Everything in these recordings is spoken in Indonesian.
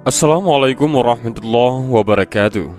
Assalamualaikum warahmatullahi wabarakatuh.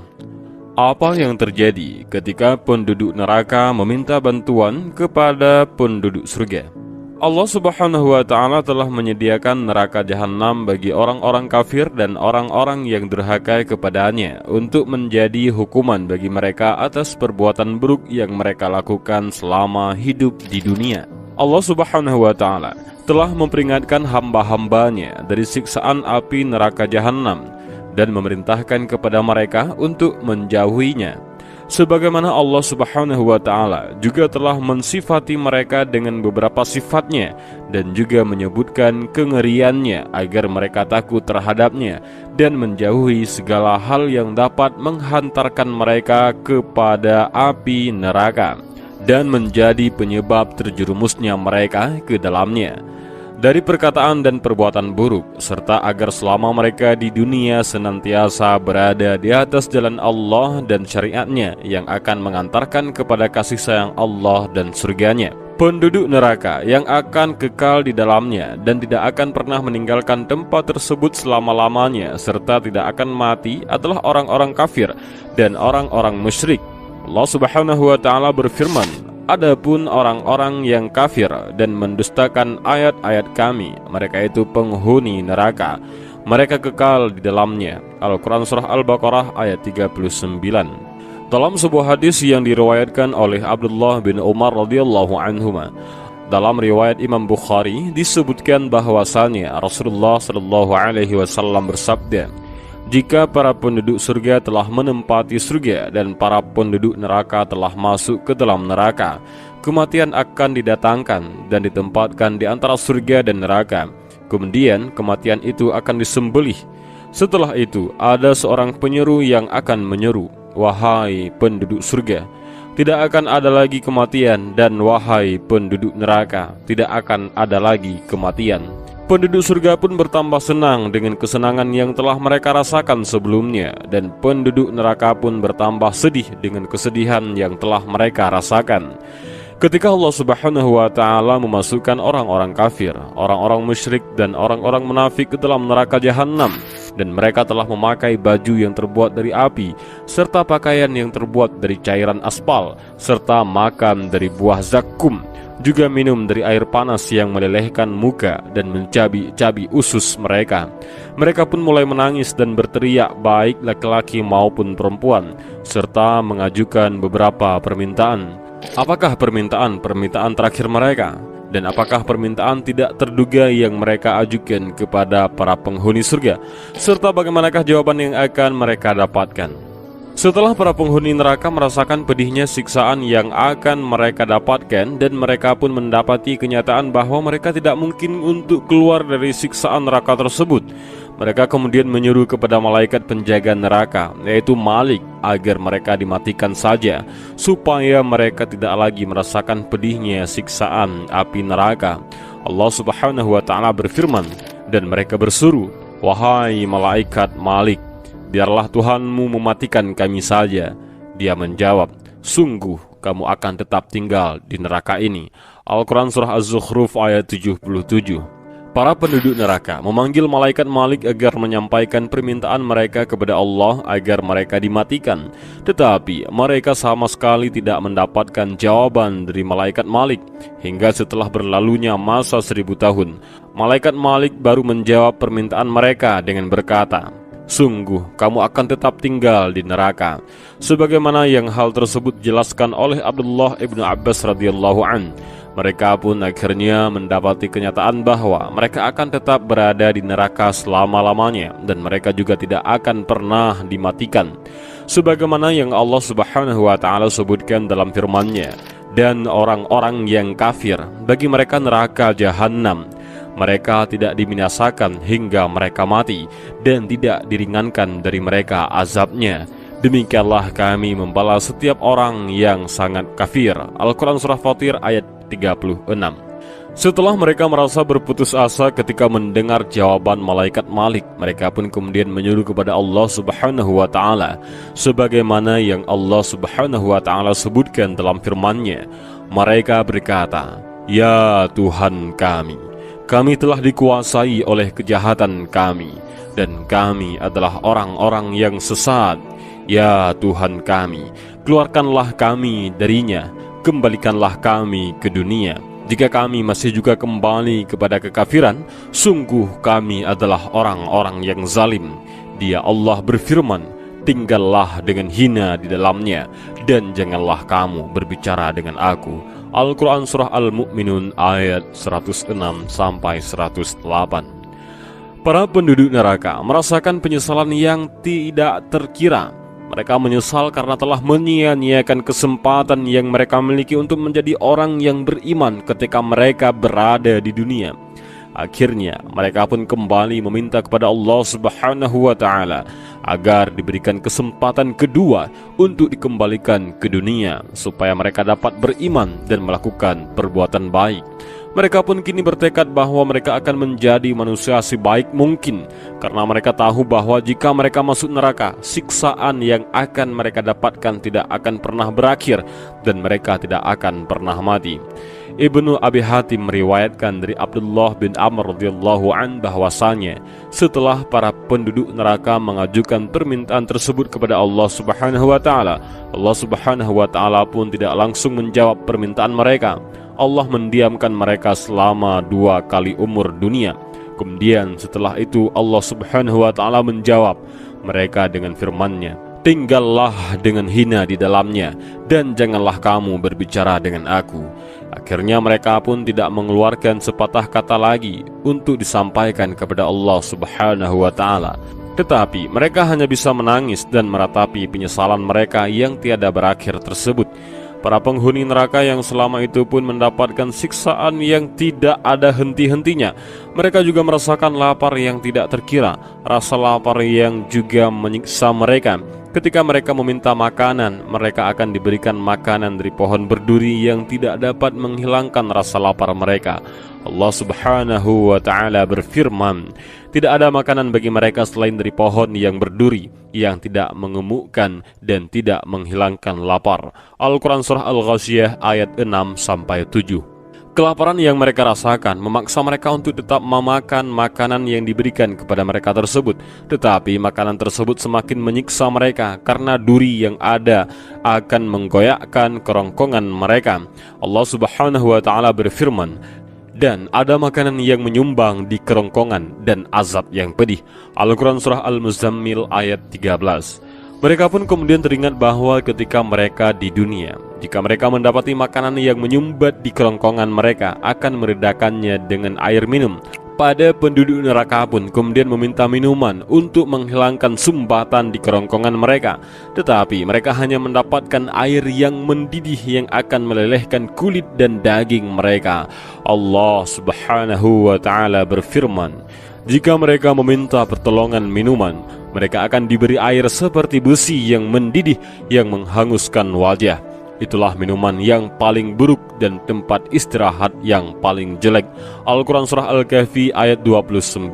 Apa yang terjadi ketika penduduk neraka meminta bantuan kepada penduduk surga? Allah Subhanahu wa Ta'ala telah menyediakan neraka jahanam bagi orang-orang kafir dan orang-orang yang durhaka kepadanya untuk menjadi hukuman bagi mereka atas perbuatan buruk yang mereka lakukan selama hidup di dunia. Allah Subhanahu wa Ta'ala telah memperingatkan hamba-hambanya dari siksaan api neraka jahanam dan memerintahkan kepada mereka untuk menjauhinya. Sebagaimana Allah Subhanahu wa Ta'ala juga telah mensifati mereka dengan beberapa sifatnya dan juga menyebutkan kengeriannya agar mereka takut terhadapnya dan menjauhi segala hal yang dapat menghantarkan mereka kepada api neraka dan menjadi penyebab terjerumusnya mereka ke dalamnya dari perkataan dan perbuatan buruk, serta agar selama mereka di dunia senantiasa berada di atas jalan Allah dan syariatnya yang akan mengantarkan kepada kasih sayang Allah dan surganya. Penduduk neraka yang akan kekal di dalamnya dan tidak akan pernah meninggalkan tempat tersebut selama-lamanya serta tidak akan mati adalah orang-orang kafir dan orang-orang musyrik. Allah Subhanahu wa Ta'ala berfirman, "Adapun orang-orang yang kafir dan mendustakan ayat-ayat kami, mereka itu penghuni neraka. Mereka kekal di dalamnya." Al-Quran Surah Al-Baqarah ayat 39. Dalam sebuah hadis yang diriwayatkan oleh Abdullah bin Umar radhiyallahu anhuma, dalam riwayat Imam Bukhari disebutkan bahwasannya Rasulullah sallallahu alaihi wasallam bersabda, "Jika para penduduk surga telah menempati surga dan para penduduk neraka telah masuk ke dalam neraka, kematian akan didatangkan dan ditempatkan di antara surga dan neraka. Kemudian kematian itu akan disembelih. Setelah itu ada seorang penyeru yang akan menyeru, 'Wahai penduduk surga, tidak akan ada lagi kematian, dan wahai penduduk neraka, tidak akan ada lagi kematian.' Penduduk surga pun bertambah senang dengan kesenangan yang telah mereka rasakan sebelumnya, dan penduduk neraka pun bertambah sedih dengan kesedihan yang telah mereka rasakan. Ketika Allah Subhanahu wa Ta'ala memasukkan orang-orang kafir, orang-orang musyrik dan orang-orang munafik ke dalam neraka jahanam, dan mereka telah memakai baju yang terbuat dari api serta pakaian yang terbuat dari cairan aspal serta makan dari buah zakum, juga minum dari air panas yang melelehkan muka dan mencabi-cabi usus mereka. Mereka pun mulai menangis dan berteriak, baik laki-laki maupun perempuan, serta mengajukan beberapa permintaan. Apakah permintaan terakhir mereka? Dan apakah permintaan tidak terduga yang mereka ajukan kepada para penghuni surga? Serta bagaimanakah jawaban yang akan mereka dapatkan? Setelah para penghuni neraka merasakan pedihnya siksaan yang akan mereka dapatkan, dan mereka pun mendapati kenyataan bahwa mereka tidak mungkin untuk keluar dari siksaan neraka tersebut, mereka kemudian menyuruh kepada malaikat penjaga neraka, yaitu Malik, agar mereka dimatikan saja, supaya mereka tidak lagi merasakan pedihnya siksaan api neraka. Allah Subhanahu wa Ta'ala berfirman, dan mereka berseru, "Wahai malaikat Malik, biarlah Tuhanmu mematikan kami saja." Dia menjawab, "Sungguh kamu akan tetap tinggal di neraka ini." Al-Quran Surah Az-Zukhruf ayat 77. Para penduduk neraka memanggil malaikat Malik agar menyampaikan permintaan mereka kepada Allah agar mereka dimatikan. Tetapi mereka sama sekali tidak mendapatkan jawaban dari malaikat Malik. Hingga setelah berlalunya masa 1000 tahun, malaikat Malik baru menjawab permintaan mereka dengan berkata, "Sungguh kamu akan tetap tinggal di neraka." Sebagaimana yang hal tersebut dijelaskan oleh Abdullah ibnu Abbas radhiyallahu an. Mereka pun akhirnya mendapati kenyataan bahwa mereka akan tetap berada di neraka selama-lamanya, dan mereka juga tidak akan pernah dimatikan. Sebagaimana yang Allah Subhanahu wa Ta'ala sebutkan dalam firman-Nya, "Dan orang-orang yang kafir, bagi mereka neraka jahanam. Mereka tidak dibinasakan hingga mereka mati, dan tidak diringankan dari mereka azabnya. Demikianlah kami membalas setiap orang yang sangat kafir." Al-Quran Surah Fatir ayat 36. Setelah mereka merasa berputus asa ketika mendengar jawaban malaikat Malik, mereka pun kemudian menyuruh kepada Allah Subhanahu wa Ta'ala, sebagaimana yang Allah Subhanahu wa Ta'ala sebutkan dalam firman-Nya. Mereka berkata, "Ya Tuhan kami, kami telah dikuasai oleh kejahatan kami. dan kami adalah orang-orang yang sesat. Ya Tuhan kami, keluarkanlah kami darinya, kembalikanlah kami ke dunia. Jika kami masih juga kembali kepada kekafiran, sungguh kami adalah orang-orang yang zalim. Dia Allah berfirman, tinggallah dengan hina di dalamnya, dan janganlah kamu berbicara dengan aku. Al-Quran Surah Al-Mu'minun ayat 106-108. Para penduduk neraka merasakan penyesalan yang tidak terkira. Mereka menyesal karena telah menyia-nyiakan kesempatan yang mereka miliki untuk menjadi orang yang beriman ketika mereka berada di dunia. Akhirnya mereka pun kembali meminta kepada Allah Subhanahu wa Ta'ala agar diberikan kesempatan kedua untuk dikembalikan ke dunia, supaya mereka dapat beriman dan melakukan perbuatan baik. Mereka pun kini bertekad bahwa mereka akan menjadi manusia sebaik mungkin, karena mereka tahu bahwa jika mereka masuk neraka, siksaan yang akan mereka dapatkan tidak akan pernah berakhir dan mereka tidak akan pernah mati. Ibnu Abi Hatim meriwayatkan dari Abdullah bin Amr radhiyallahu an bahwasanya setelah para penduduk neraka mengajukan permintaan tersebut kepada Allah Subhanahu wa Ta'ala, Allah Subhanahu wa Ta'ala pun tidak langsung menjawab permintaan mereka. Allah mendiamkan mereka selama 2 kali umur dunia. Kemudian setelah itu Allah Subhanahu wa Ta'ala menjawab mereka dengan firman-Nya, tinggallah dengan hina di dalamnya, dan janganlah kamu berbicara dengan aku. Akhirnya mereka pun tidak mengeluarkan sepatah kata lagi untuk disampaikan kepada Allah Subhanahu wa Ta'ala. Tetapi mereka hanya bisa menangis dan meratapi penyesalan mereka yang tiada berakhir tersebut. Para penghuni neraka yang selama itu pun mendapatkan siksaan yang tidak ada henti-hentinya. Mereka juga merasakan lapar yang tidak terkira, rasa lapar yang juga menyiksa mereka. Ketika mereka meminta makanan, mereka akan diberikan makanan dari pohon berduri yang tidak dapat menghilangkan rasa lapar mereka. Allah Subhanahu wa Ta'ala berfirman, tidak ada makanan bagi mereka selain dari pohon yang berduri, yang tidak mengemukkan dan tidak menghilangkan lapar. Al-Quran Surah Al-Ghasyiyah ayat 6-7. Kelaparan yang mereka rasakan memaksa mereka untuk tetap memakan makanan yang diberikan kepada mereka tersebut. Tetapi makanan tersebut semakin menyiksa mereka karena duri yang ada akan menggoyakkan kerongkongan mereka. Allah Subhanahu wa Ta'ala berfirman, dan ada makanan yang menyumbang di kerongkongan dan azab yang pedih. Al-Quran Surah Al-Muzammil ayat 13. Mereka pun kemudian teringat bahwa ketika mereka di dunia, jika mereka mendapati makanan yang menyumbat di kerongkongan mereka, akan meredakannya dengan air minum. Pada penduduk neraka pun kemudian meminta minuman untuk menghilangkan sumbatan di kerongkongan mereka. Tetapi mereka hanya mendapatkan air yang mendidih yang akan melelehkan kulit dan daging mereka. Allah Subhanahu wa Ta'ala berfirman, jika mereka meminta pertolongan minuman, mereka akan diberi air seperti besi yang mendidih yang menghanguskan wajah. Itulah minuman yang paling buruk dan tempat istirahat yang paling jelek. Al-Quran Surah Al-Kahfi ayat 29.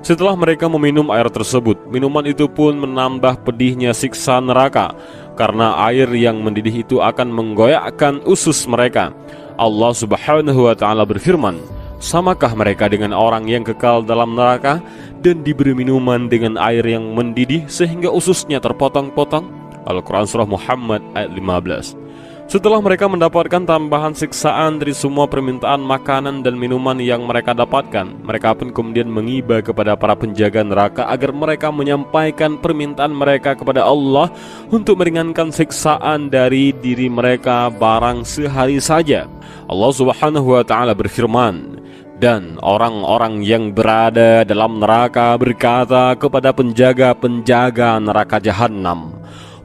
Setelah mereka meminum air tersebut, minuman itu pun menambah pedihnya siksa neraka, karena air yang mendidih itu akan menggoyakkan usus mereka. Allah Subhanahu wa Ta'ala berfirman, samakah mereka dengan orang yang kekal dalam neraka dan diberi minuman dengan air yang mendidih sehingga ususnya terpotong-potong? Al-Quran Surah Muhammad ayat 15. Setelah mereka mendapatkan tambahan siksaan dari semua permintaan makanan dan minuman yang mereka dapatkan, mereka pun kemudian mengiba kepada para penjaga neraka agar mereka menyampaikan permintaan mereka kepada Allah untuk meringankan siksaan dari diri mereka barang sehari saja. Allah Subhanahu wa Ta'ala berfirman, dan orang-orang yang berada dalam neraka berkata kepada penjaga-penjaga neraka Jahannam,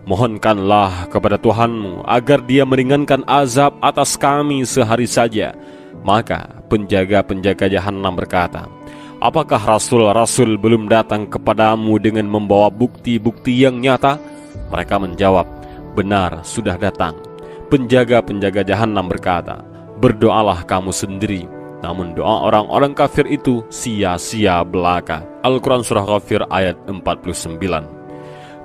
mohonkanlah kepada Tuhanmu agar dia meringankan azab atas kami sehari saja. Maka penjaga-penjaga Jahannam berkata, apakah rasul-rasul belum datang kepadamu dengan membawa bukti-bukti yang nyata? Mereka menjawab, benar, sudah datang. Penjaga-penjaga Jahannam berkata, berdoalah kamu sendiri. Namun doa orang-orang kafir itu sia-sia belaka. Al-Quran Surah Ghafir ayat 49.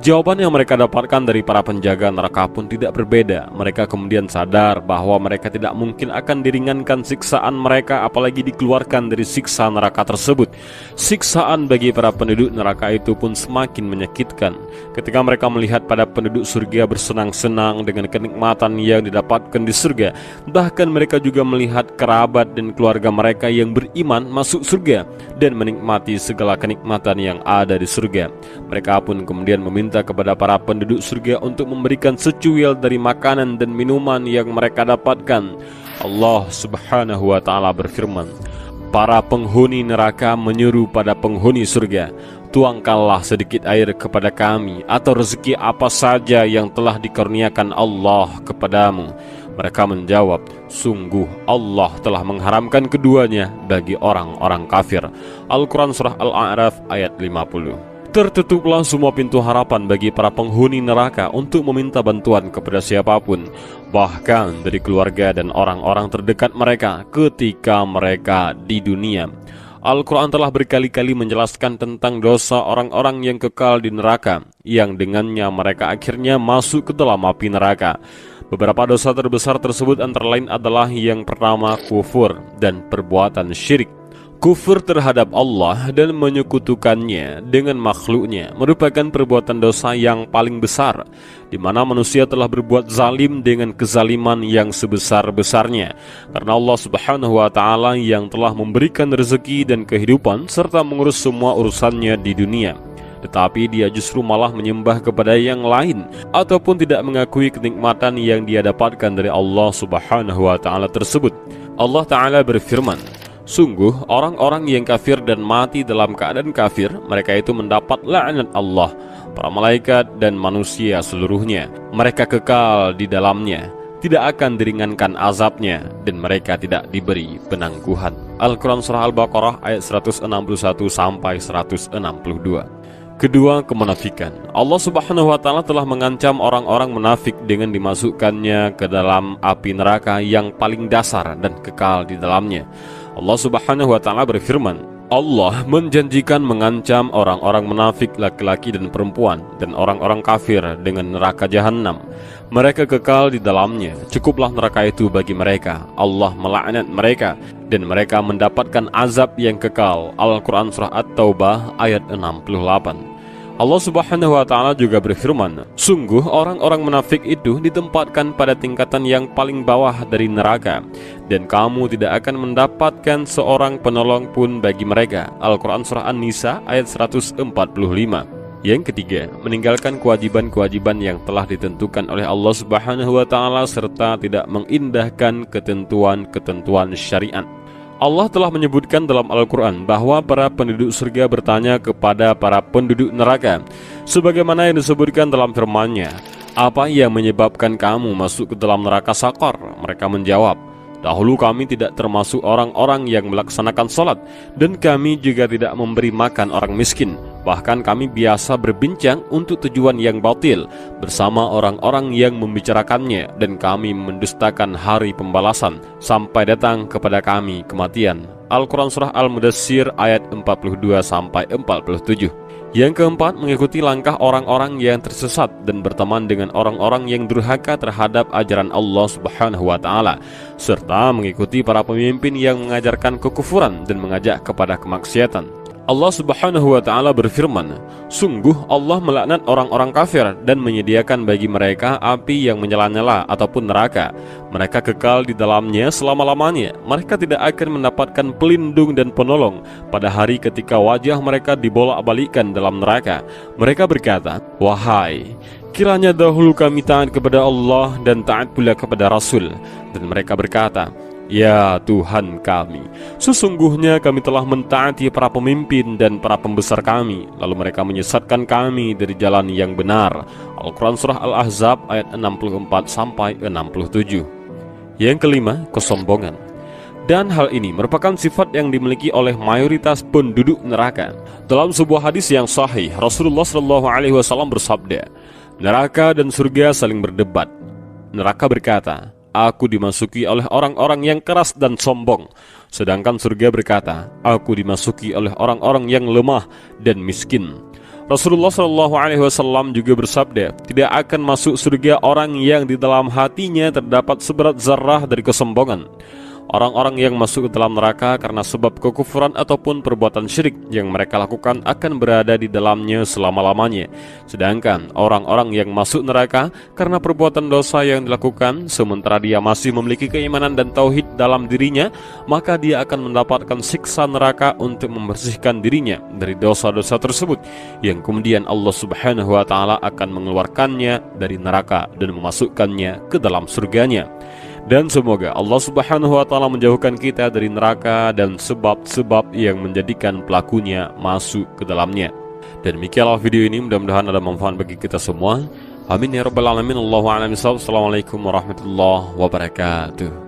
Jawaban yang mereka dapatkan dari para penjaga neraka pun tidak berbeda. Mereka kemudian sadar bahwa mereka tidak mungkin akan diringankan siksaan mereka, apalagi dikeluarkan dari siksa neraka tersebut. Siksaan bagi para penduduk neraka itu pun semakin menyakitkan. Ketika mereka melihat pada penduduk surga bersenang-senang dengan kenikmatan yang didapatkan di surga, bahkan mereka juga melihat kerabat dan keluarga mereka yang beriman masuk surga dan menikmati segala kenikmatan yang ada di surga. Mereka pun kemudian meminta kepada para penduduk surga untuk memberikan secuil dari makanan dan minuman yang mereka dapatkan. Allah Subhanahu wa ta'ala berfirman, para penghuni neraka menyuruh pada penghuni surga, tuangkanlah sedikit air kepada kami atau rezeki apa saja yang telah dikurniakan Allah kepadamu. Mereka menjawab, sungguh Allah telah mengharamkan keduanya bagi orang-orang kafir. Al-Quran Surah Al-A'raf ayat 50. Tertutuplah semua pintu harapan bagi para penghuni neraka untuk meminta bantuan kepada siapapun, bahkan dari keluarga dan orang-orang terdekat mereka ketika mereka di dunia. Al-Quran telah berkali-kali menjelaskan tentang dosa orang-orang yang kekal di neraka, yang dengannya mereka akhirnya masuk ke dalam api neraka. Beberapa dosa terbesar tersebut antara lain adalah yang pertama, kufur dan perbuatan syirik. Kufur terhadap Allah dan menyekutukannya dengan makhluknya merupakan perbuatan dosa yang paling besar, di mana manusia telah berbuat zalim dengan kezaliman yang sebesar-besarnya, karena Allah Subhanahu wa ta'ala yang telah memberikan rezeki dan kehidupan serta mengurus semua urusannya di dunia. Tetapi dia justru malah menyembah kepada yang lain ataupun tidak mengakui kenikmatan yang dia dapatkan dari Allah Subhanahu wa ta'ala tersebut. Allah Ta'ala berfirman, sungguh orang-orang yang kafir dan mati dalam keadaan kafir, mereka itu mendapat laknat Allah, para malaikat dan manusia seluruhnya. Mereka kekal di dalamnya, tidak akan diringankan azabnya, dan mereka tidak diberi penangguhan. Al-Quran Surah Al-Baqarah ayat 161-162. Kedua, kemunafikan. Allah Subhanahu wa ta'ala telah mengancam orang-orang munafik dengan dimasukkannya ke dalam api neraka yang paling dasar dan kekal di dalamnya. Allah Subhanahu wa ta'ala berfirman, Allah menjanjikan mengancam orang-orang munafik laki-laki dan perempuan dan orang-orang kafir dengan neraka jahanam. Mereka kekal di dalamnya, cukuplah neraka itu bagi mereka. Allah melaknat mereka dan mereka mendapatkan azab yang kekal. Al-Quran Surah At-Taubah ayat 68. Allah Subhanahu wa ta'ala juga berfirman, sungguh orang-orang munafik itu ditempatkan pada tingkatan yang paling bawah dari neraka, dan kamu tidak akan mendapatkan seorang penolong pun bagi mereka. Al-Quran Surah An-Nisa ayat 145. Yang ketiga, meninggalkan kewajiban-kewajiban yang telah ditentukan oleh Allah Subhanahu wa ta'ala serta tidak mengindahkan ketentuan-ketentuan syariat. Allah telah menyebutkan dalam Al-Quran bahwa para penduduk surga bertanya kepada para penduduk neraka, sebagaimana yang disebutkan dalam firman-Nya, apa yang menyebabkan kamu masuk ke dalam neraka Sakar? Mereka menjawab, dahulu kami tidak termasuk orang-orang yang melaksanakan sholat, dan kami juga tidak memberi makan orang miskin. Bahkan kami biasa berbincang untuk tujuan yang batil bersama orang-orang yang membicarakannya, dan kami mendustakan hari pembalasan sampai datang kepada kami kematian. Al-Quran Surah Al-Mudassir ayat 42-47. Yang keempat, mengikuti langkah orang-orang yang tersesat dan berteman dengan orang-orang yang durhaka terhadap ajaran Allah Subhanahu wa ta'ala, serta mengikuti para pemimpin yang mengajarkan kekufuran dan mengajak kepada kemaksiatan. Allah Subhanahu wa ta'ala berfirman, sungguh Allah melaknat orang-orang kafir dan menyediakan bagi mereka api yang menyala-nyala ataupun neraka. Mereka kekal di dalamnya selama-lamanya. Mereka tidak akan mendapatkan pelindung dan penolong pada hari ketika wajah mereka dibolak-balikkan dalam neraka. Mereka berkata, wahai, kiranya dahulu kami taat kepada Allah dan taat pula kepada Rasul. Dan mereka berkata, ya Tuhan kami, sesungguhnya kami telah mentaati para pemimpin dan para pembesar kami, lalu mereka menyesatkan kami dari jalan yang benar. Al-Quran Surah Al-Ahzab ayat 64-67. Yang kelima, kesombongan. Dan hal ini merupakan sifat yang dimiliki oleh mayoritas penduduk neraka. Dalam sebuah hadis yang sahih, Rasulullah SAW bersabda, neraka dan surga saling berdebat. Neraka berkata, aku dimasuki oleh orang-orang yang keras dan sombong. Sedangkan surga berkata, aku dimasuki oleh orang-orang yang lemah dan miskin. Rasulullah Shallallahu Alaihi Wasallam juga bersabda, tidak akan masuk surga orang yang di dalam hatinya terdapat seberat zarah dari kesombongan. Orang-orang yang masuk ke dalam neraka karena sebab kekufuran ataupun perbuatan syirik yang mereka lakukan akan berada di dalamnya selama-lamanya. Sedangkan orang-orang yang masuk neraka karena perbuatan dosa yang dilakukan sementara dia masih memiliki keimanan dan tauhid dalam dirinya, maka dia akan mendapatkan siksa neraka untuk membersihkan dirinya dari dosa-dosa tersebut, yang kemudian Allah Subhanahu wa Ta'ala akan mengeluarkannya dari neraka dan memasukkannya ke dalam surganya. Dan semoga Allah Subhanahu wa Ta'ala menjauhkan kita dari neraka dan sebab-sebab yang menjadikan pelakunya masuk ke dalamnya. Dan demikianlah video ini, mudah-mudahan ada manfaat bagi kita semua. Amin ya rabbal alamin. Allahu a'lam bishawab. Assalamualaikum warahmatullahi wabarakatuh.